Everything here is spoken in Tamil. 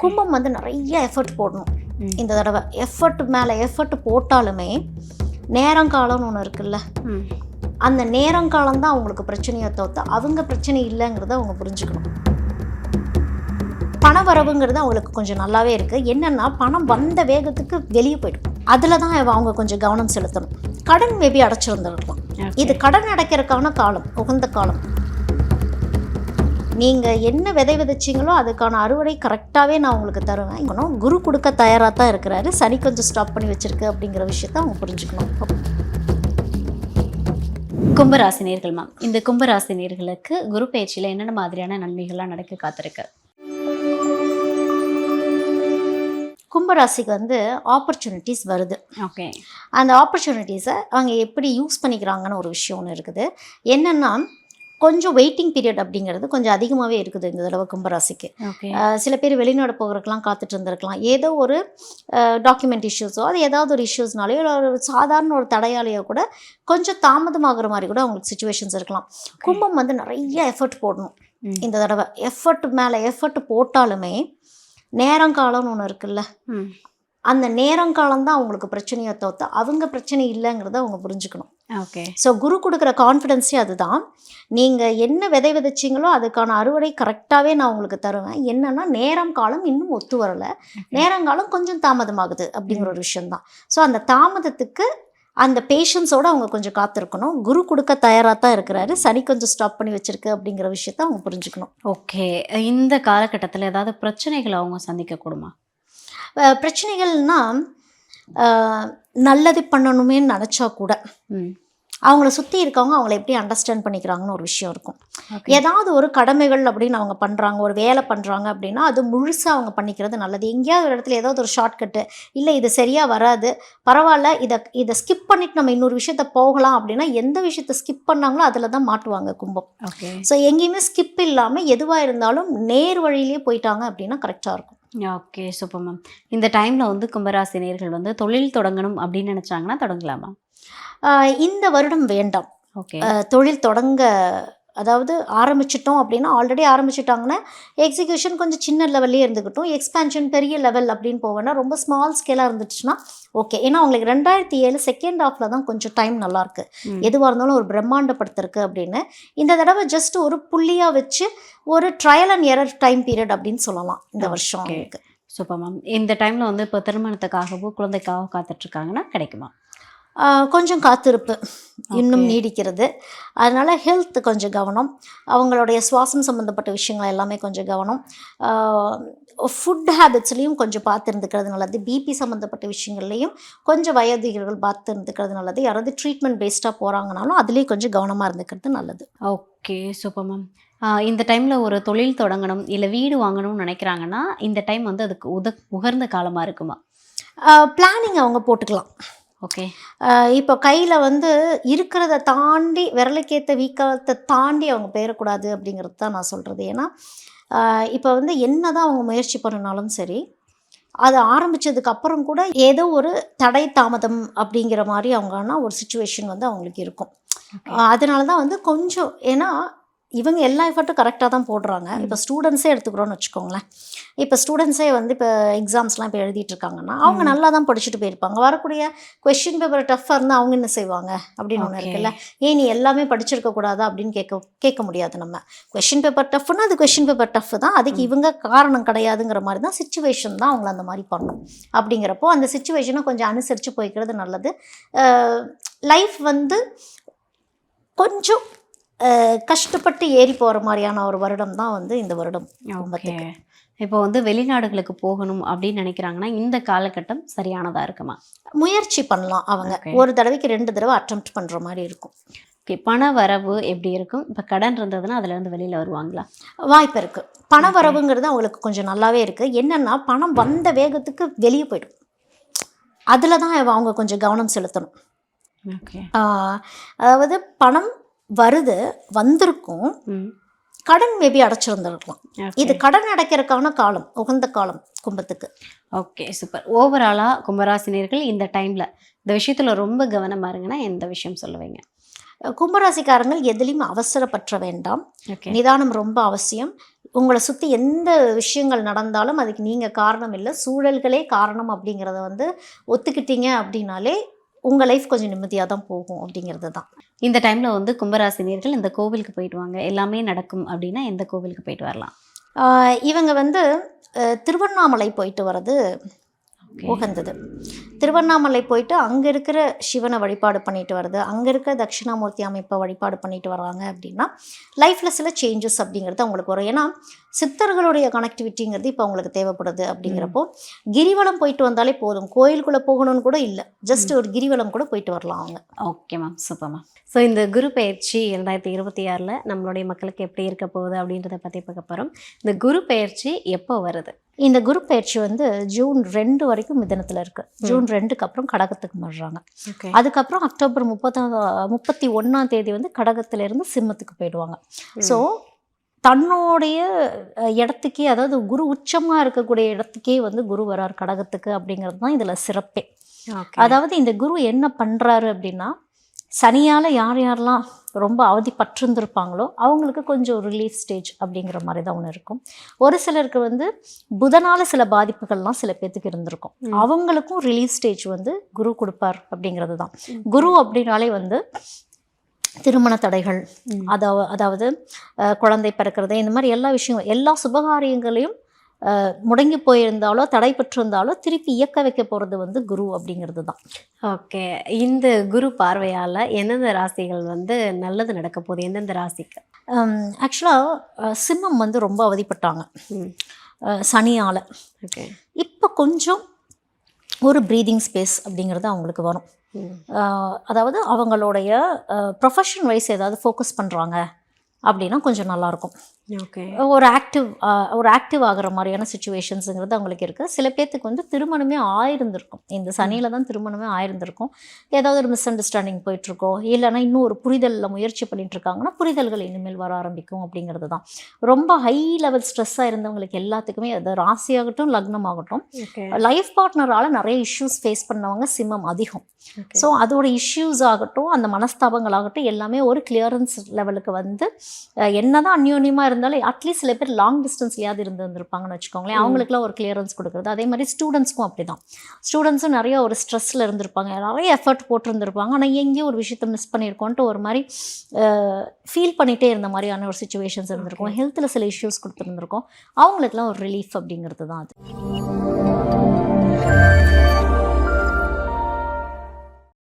கும்பம் வந்து நிறைய எஃபர்ட் போடணும். இந்த தடவை எஃபர்ட் மேலே எஃபர்ட் போட்டாலுமே நேரங்காலம்னு ஒன்று இருக்குல்ல, அந்த நேரங்காலம் தான் அவங்களுக்கு பிரச்சனையை தவிர்த்து அவங்க பிரச்சனை இல்லைங்கிறத அவங்க புரிஞ்சுக்கணும். பண வரவுங்கிறது அவங்களுக்கு கொஞ்சம் நல்லாவே இருக்குது. என்னென்னா பணம் வந்த வேகத்துக்கு வெளியே போய்டும். அதில் தான் அவங்க கொஞ்சம் கவனம் செலுத்தணும். கடன் மேபி அடைச்சிருந்துருக்கலாம். இது கடன் அடைக்கிறதுக்கான காலம், உகந்த காலம். நீங்கள் என்ன விதை விதைச்சிங்களோ அதுக்கான அறுவடை கரெக்டாகவே நான் உங்களுக்கு தருவேன். இன்னும் குரு கொடுக்க தயாராக தான் இருக்கிறாரு. சனி கொஞ்சம் ஸ்டாப் பண்ணி வச்சுருக்கு அப்படிங்கிற விஷயத்த அவங்க புரிஞ்சுக்கணும். கும்பராசினியர்கள் மேம், இந்த கும்பராசினியர்களுக்கு குரு பயிற்சியில் என்னென்ன மாதிரியான நன்மைகள்லாம் நடக்க காத்திருக்கு? கும்பராசிக்கு வந்து ஆப்பர்ச்சுனிட்டிஸ் வருது. ஓகே, அந்த ஆப்பர்ச்சுனிட்டிஸை அவங்க எப்படி யூஸ் பண்ணிக்கிறாங்கன்னு ஒரு விஷயம் ஒன்று இருக்குது. என்னென்னா கொஞ்சம் வெயிட்டிங் பீரியட் அப்படிங்கிறது கொஞ்சம் அதிகமாகவே இருக்குது இந்த தடவை கும்பராசிக்கு. சில பேர் வெளிநாடு போகிறதுக்கெலாம் காத்துட்டு இருந்திருக்கலாம். ஏதோ ஒரு டாக்குமெண்ட் இஷ்யூஸோ அது ஏதாவது ஒரு இஷ்யூஸ்னாலேயோ இல்லை ஒரு சாதாரண ஒரு தடையாலேயோ கூட கொஞ்சம் தாமதமாகிற மாதிரி கூட அவங்களுக்கு சுச்சுவேஷன்ஸ் இருக்கலாம். கும்பம் வந்து நிறைய எஃபர்ட் போடணும் இந்த தடவை. எஃபர்ட் மேலே எஃபர்ட் போட்டாலுமே நேரங்காலம்னு ஒன்று இருக்குல்ல, அந்த நேரங்காலம் தான் அவங்களுக்கு பிரச்சனையை தவிர்த்து அவங்க பிரச்சனை இல்லைங்கிறத அவங்க புரிஞ்சுக்கணும். ஓகே, ஸோ குரு கொடுக்குற கான்ஃபிடென்ஸே அதுதான். நீங்கள் என்ன விதை விதைச்சிங்களோ அதுக்கான அறுவடை கரெக்டாகவே நான் உங்களுக்கு தருவேன். என்னென்னா நேரம் காலம் இன்னும் ஒத்து வரலை, நேரங்காலம் கொஞ்சம் தாமதமாகுது அப்படிங்கிற ஒரு விஷயந்தான். ஸோ அந்த தாமதத்துக்கு அந்த பேஷன்ஸோடு அவங்க கொஞ்சம் காத்திருக்கணும். குரு கொடுக்க தயாராக தான் இருக்கிறாரு. சனி கொஞ்சம் ஸ்டாப் பண்ணி வச்சுருக்கு அப்படிங்கிற விஷயத்த அவங்க புரிஞ்சுக்கணும். ஓகே, இந்த காலகட்டத்தில் ஏதாவது பிரச்சனைகளை அவங்க சந்திக்கக்கூடுமா? பிரச்சனைகள்னால் நல்லது பண்ணணுமே நினச்சா கூட அவங்கள சுற்றி இருக்கவங்க அவங்கள எப்படி அண்டர்ஸ்டாண்ட் பண்ணிக்கிறாங்கன்னு ஒரு விஷயம் இருக்கும். ஏதாவது ஒரு கடமைகள் அப்படின்னு அவங்க பண்ணுறாங்க, ஒரு வேலை பண்ணுறாங்க அப்படின்னா அது முழுசாக அவங்க பண்ணிக்கிறது நல்லது. எங்கேயாவது ஒரு இடத்துல ஏதாவது ஒரு ஷார்ட்கட்டு, இல்லை இது சரியாக வராது, பரவாயில்ல இதை ஸ்கிப் பண்ணிட்டு நம்ம இன்னொரு விஷயத்த போகலாம் அப்படின்னா எந்த விஷயத்தை ஸ்கிப் பண்ணாங்களோ அதில் தான் மாட்டுவாங்க கும்பம். ஸோ எங்கேயுமே ஸ்கிப் இல்லாமல் எதுவாக இருந்தாலும் நேர் வழியிலே போயிட்டாங்க அப்படின்னா கரெக்டாக இருக்கும். Okay, super ma'am. இந்த டைமில் வந்து கும்பராசினியர்கள் வந்து தொழில் தொடங்கணும் அப்படின்னு நினச்சாங்கன்னா தொடங்கலாமா? இந்த வருடம் வேண்டாம். ஓகே, தொழில் தொடங்க அதாவது ஆரம்பிச்சிட்டோம் அப்படின்னா ஆல்ரெடி ஆரம்பிச்சிட்டாங்கன்னா எக்ஸிக்யூஷன் கொஞ்சம் சின்ன லெவல்லே இருந்துக்கிட்டும். எக்ஸ்பேன்ஷன் பெரிய லெவல் அப்படின்னு போவேன்னா ரொம்ப ஸ்மால் ஸ்கேலாக இருந்துச்சுன்னா ஓகே. ஏன்னா அவங்களுக்கு 2007 செகண்ட் ஹாஃபில் தான் கொஞ்சம் டைம் நல்லாயிருக்கு. எதுவாக இருந்தாலும் ஒரு பிரம்மாண்டப்படுத்திருக்கு அப்படின்னு. இந்த தடவை ஜஸ்ட் ஒரு புள்ளியாக வச்சு ஒரு trial and error time period அப்படின்னு சொல்லலாம் இந்த வருஷம். Super ma'am. இந்த டைமில் வந்து இப்போ திருமணத்துக்காகவோ குழந்தைக்காகவோ காத்துட்ருக்காங்கன்னா கிடைக்குமா? கொஞ்சம் காத்திருப்பு இன்னும் நீடிக்கிறது. அதனால் ஹெல்த் கொஞ்சம் கவனம், அவங்களுடைய சுவாசம் சம்மந்தப்பட்ட விஷயங்கள் எல்லாமே கொஞ்சம் கவனம். ஃபுட் ஹேபிட்ஸ்லேயும் கொஞ்சம் பார்த்து இருந்துக்கிறது நல்லது. பிபி சம்மந்தப்பட்ட விஷயங்கள்லேயும் கொஞ்சம் வயோதிகர்கள் பார்த்து இருந்துக்கிறது நல்லது. யாராவது ட்ரீட்மெண்ட் பேஸ்டாக போகிறாங்கனாலும் அதுலேயும் கொஞ்சம் கவனமாக இருந்துக்கிறது நல்லது. Okay, super ma'am. இந்த டைமில் ஒரு தொழில் தொடங்கணும் இல்லை வீடு வாங்கணும்னு நினைக்கிறாங்கன்னா இந்த டைம் வந்து அதுக்கு உகர்ந்த காலமாக இருக்குமா? பிளானிங் அவங்க போட்டுக்கலாம். ஓகே, இப்போ கையில் வந்து இருக்கிறத தாண்டி விரலுக்கேற்ற வீக்காலத்தை தாண்டி அவங்க பெயரக்கூடாது அப்படிங்கிறது தான் நான் சொல்கிறது. ஏன்னா இப்போ வந்து என்ன தான் அவங்க முயற்சி பண்ணினாலும் சரி, அது ஆரம்பித்ததுக்கு அப்புறம் கூட ஏதோ ஒரு தடை தாமதம் அப்படிங்கிற மாதிரி அவங்கன்னா ஒரு சுச்சுவேஷன் வந்து அவங்களுக்கு இருக்கும். அதனால தான் வந்து கொஞ்சம், ஏன்னா இவங்க எல்லா எஃபர்ட்டும் கரெக்டாக தான் போடுறாங்க. இப்போ ஸ்டூடெண்ட்ஸே எடுத்துக்கிறோன்னு வச்சுக்கோங்களேன். இப்போ ஸ்டூடெண்ட்ஸே வந்து இப்போ எக்ஸாம்ஸ்லாம் இப்போ எழுதிட்டு இருக்காங்கன்னா அவங்க நல்லா தான் படிச்சுட்டு போயிருப்பாங்க. வரக்கூடிய கொஷின் பேப்பர் டஃப்பாக இருந்தால் அவங்க என்ன செய்வாங்க அப்படின்னு ஒன்று இருக்குல்ல. ஏன் நீ எல்லாமே படிச்சிருக்கக்கூடாதா அப்படின்னு கேட்க முடியாது. நம்ம கொஷின் பேப்பர் டஃப்னா அது கொஷின் பேப்பர் டஃப் தான், அதுக்கு இவங்க காரணம் கிடையாதுங்கிற மாதிரி தான் சிச்சுவேஷன் தான் அவங்கள அந்த மாதிரி பண்ணும். அப்படிங்கிறப்போ அந்த சிச்சுவேஷனை கொஞ்சம் அனுசரித்து போய்க்கிறது நல்லது. லைஃப் வந்து கொஞ்சம் கஷ்டப்பட்டு ஏறி போகிற மாதிரியான ஒரு வருடம் தான் வந்து இந்த வருடம். இப்போ வந்து வெளிநாடுகளுக்கு போகணும் அப்படின்னு நினைக்கிறாங்கன்னா இந்த காலகட்டம் சரியானதாக இருக்குமா? முயற்சி பண்ணலாம். அவங்க ஒரு தடவைக்கு 2 தடவை அட்டெம்ப்ட் பண்ணுற மாதிரி இருக்கும். ஓகே, பண வரவு எப்படி இருக்கும்? இப்போ கடன் இருந்ததுன்னா அதுலேருந்து வெளியில் வருவாங்களா? வாய்ப்பு இருக்குது. பண வரவுங்கிறது அவங்களுக்கு கொஞ்சம் நல்லாவே இருக்குது. என்னென்னா பணம் வந்த வேகத்துக்கு வெளியே போய்டும். அதில் தான் அவங்க கொஞ்சம் கவனம் செலுத்தணும். ஓகே, அதாவது பணம் வருது, வந்திருக்கும், கடன் மேபி அடைச்சிருந்துருக்கலாம். இது கடன் அடைக்கிறதுக்கான காலம், உகந்த காலம் கும்பத்துக்கு. Okay, super. ஓவராலாக கும்பராசினியர்கள் இந்த டைமில் இந்த விஷயத்தில் ரொம்ப கவனமாக இருங்கன்னா எந்த விஷயம் சொல்லுவீங்க? கும்பராசிக்காரங்கள் எதுலேயும் அவசரப்பற்ற வேண்டாம். ஓகே. நிதானம் ரொம்ப அவசியம். உங்களை சுற்றி எந்த விஷயங்கள் நடந்தாலும் அதுக்கு நீங்கள் காரணம் இல்லை, சூழல்களே காரணம் அப்படிங்கிறத வந்து ஒத்துக்கிட்டீங்க அப்படின்னாலே உங்கள் லைஃப் கொஞ்சம் நிம்மதியாக தான் போகும் அப்படிங்கிறது தான். இந்த டைம்ல வந்து கும்பராசினியர்கள் இந்த கோவிலுக்கு போயிட்டு வாங்க, எல்லாமே நடக்கும் அப்படின்னா எந்த கோவிலுக்கு போயிட்டு வரலாம்? இவங்க வந்து திருவண்ணாமலை போயிட்டு வர்றது உகந்தது. திருவண்ணாமலை போயிட்டு அங்கே இருக்கிற சிவனை வழிபாடு பண்ணிட்டு வருது, அங்கே இருக்கிற தட்சிணாமூர்த்தி அமைப்பை வழிபாடு பண்ணிட்டு வர்றாங்க அப்படின்னா லைஃப்பில் சில சேஞ்சஸ் அப்படிங்கிறது அவங்களுக்கு வரும். ஏன்னா சித்தர்களுடைய கனெக்டிவிட்டிங்கிறது இப்போ அவங்களுக்கு தேவைப்படுது. அப்படிங்கிறப்போ கிரிவலம் போயிட்டு வந்தாலே போதும், கோயிலுக்குள்ளே போகணும்னு கூட இல்லை, ஜஸ்ட் ஒரு கிரிவலம் கூட போயிட்டு வரலாம் அவங்க. Okay ma'am, super ma'am. So இந்த குரு பயிற்சி 2026 நம்மளுடைய மக்களுக்கு எப்படி இருக்க போகுது அப்படின்றத பற்றி பார்க்க போகிறோம். இந்த குரு பயிற்சி எப்போ வருது? இந்த குரு பயிற்சி வந்து ஜூன் 2 வரைக்கும் மிதனத்தில் இருக்குது. ஜூன் 2க்கு அப்புறம் கடகத்துக்கு மாறுறாங்க. அதுக்கப்புறம் அக்டோபர் 31ஆம் தேதி வந்து கடகத்திலேருந்து சிம்மத்துக்கு போயிடுவாங்க. ஸோ தன்னுடைய இடத்துக்கே, அதாவது குரு உச்சமாக இருக்கக்கூடிய இடத்துக்கே வந்து குரு வரார் கடகத்துக்கு அப்படிங்கிறது தான் இதில் சிறப்பே. அதாவது இந்த குரு என்ன பண்ணுறாரு அப்படின்னா, சனியால் யார் யாரெல்லாம் ரொம்ப அவதிப்பட்டிருந்திருப்பாங்களோ அவங்களுக்கு கொஞ்சம் ரிலீஃப் ஸ்டேஜ் அப்படிங்கிற மாதிரி தான் ஒன்று இருக்கும். ஒரு சிலருக்கு வந்து புதனால் சில பாதிப்புகள்லாம் சில பேர்த்துக்கு இருந்திருக்கும், அவங்களுக்கும் ரிலீஃப் ஸ்டேஜ் வந்து குரு கொடுப்பார் அப்படிங்கிறது தான். குரு அப்படின்னாலே வந்து திருமண தடைகள், அதாவது குழந்தை பிறக்கிறது, இந்த மாதிரி எல்லா விஷயங்களும், எல்லா சுபகாரியங்களையும் முடங்கி போயிருந்தாலோ தடைப்பட்டிருந்தாலோ திருப்பி இயக்க வைக்க போகிறது வந்து குரு அப்படிங்கிறது தான். ஓகே. இந்த குரு பார்வையால் எந்தெந்த ராசிகள் வந்து நல்லது நடக்க போகுது? எந்தெந்த ராசிக்கு? ஆக்சுவலாக சிம்மம் வந்து ரொம்ப அவதிப்பட்டாங்க சனியால். ஓகே. இப்போ கொஞ்சம் ஒரு ப்ரீதிங் ஸ்பேஸ் அப்படிங்கிறது அவங்களுக்கு வரும். அதாவது அவங்களுடைய ப்ரொஃபஷன் வைஸ் ஏதாவது ஃபோக்கஸ் பண்ணுறாங்க அப்படின்னா கொஞ்சம் நல்லாயிருக்கும். ஓகே. ஒரு ஆக்டிவ் ஆகிற மாதிரியான சுச்சுவேஷன்ஸுங்கிறது அவங்களுக்கு இருக்குது. சில பேர்த்துக்கு வந்து திருமணமே ஆயிருந்திருக்கும், இந்த சனியில் தான் திருமணமே ஆயிருந்திருக்கும். ஏதாவது ஒரு மிஸ் அண்டர்ஸ்டாண்டிங் போயிட்டுருக்கோம், இல்லைனா இன்னும் ஒரு புரிதலில் முயற்சி பண்ணிட்டு இருக்காங்கன்னா புரிதல்கள் இனிமேல் வர ஆரம்பிக்கும் அப்படிங்கிறது தான். ரொம்ப ஹை லெவல் ஸ்ட்ரெஸ்ஸாக இருந்தவங்களுக்கு எல்லாத்துக்குமே, அது ராசியாகட்டும் லக்னமாகட்டும், லைஃப் பார்ட்னரால் நிறைய இஷ்யூஸ் ஃபேஸ் பண்ணவங்க சிம்மம் அதிகம். ஸோ அதோட இஷ்யூஸ் ஆகட்டும், அந்த மனஸ்தாபங்கள் ஆகட்டும், எல்லாமே ஒரு கிளியரன்ஸ் லெவலுக்கு வந்து என்னதான் அந்யோன்யமாக இருந்தாலும் அட்லீஸ்ட் சில பேர் லாங் டிஸ்டன்ஸ்லையாவது இருந்திருப்பாங்கன்னு வச்சுக்கோங்களேன், அவங்களுக்குலாம் ஒரு கிளியரன்ஸ் கொடுக்குறது. அதே மாதிரி ஸ்டூடெண்ட்ஸ்க்கும் அப்படி தான். ஸ்டூடெண்ட்ஸும் நிறைய ஒரு ஸ்ட்ரெஸ்ஸில் இருந்திருப்பாங்க, நிறைய எஃபர்ட் போட்டிருந்துருப்பாங்க, ஆனால் எங்கேயும் ஒரு விஷயத்தை மிஸ் பண்ணியிருக்கோன்ட்டு ஒரு மாதிரி ஃபீல் பண்ணிகிட்டே இருந்த மாதிரியான ஒரு சுச்சுவேஷன்ஸ் இருந்திருக்கும். ஹெல்த்தில் சில இஷ்யூஸ் கொடுத்துருந்துருக்கோம், அவங்களுக்குலாம் ஒரு ரிலீஃப் அப்படிங்கிறது தான் அது.